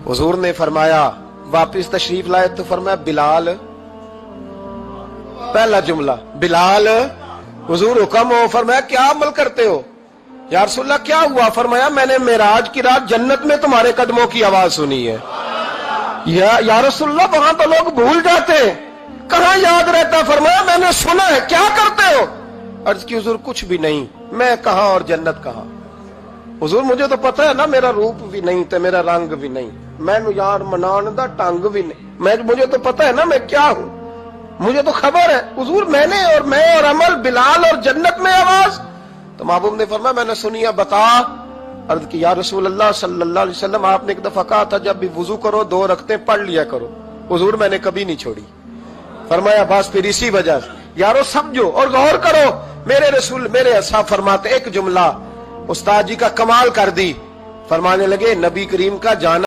हुजूर ने फरमाया, वापस तशरीफ लाए तो फरमाया बिलाल, पहला जुमला बिलाल, हुजूर हुक्म हो, फरमाया क्या अमल करते हो? या रसूलल्लाह क्या हुआ? फरमाया मैंने मेराज की रात जन्नत में तुम्हारे कदमों की आवाज सुनी है। या रसूलल्लाह वहां तो लोग भूल जाते हैं, कहां याद रहता? फरमाया मैंने सुना है, क्या करते हो? अर्ज की हुजूर कुछ भी नहीं, मैं कहां और जन्नत कहां? हुजूर मुझे तो पता है ना, मेरा रूप भी नहीं ते मेरा रंग भी नहीं, मैनू यार मनान दा ढंग भी नहीं, मुझे तो पता है ना मैं क्या हूं, मुझे तो खबर है। हुजूर मैंने और मैं और अमल, बिलाल और जन्नत में आवाज। तो महबूब ने फरमाया मैंने सुनी है, बता। अर्ज की या रसूल अल्लाह सल्लल्लाहु अलैहि वसल्लम, आपने एक दफा कहा था जब भी वुजू करो 2 रकतें पढ़ लिया करो। हुजूर मैंने कभी नहीं छोड़ी। फरमाया बस फिर इसी वजह से यारो समझो और गौर करो, मेरे रसूल मेरे असहाब फरमाते, एक जुमला उस्ताद जी का कमाल कर दी, फरमाने लगे नबी करीम का जाना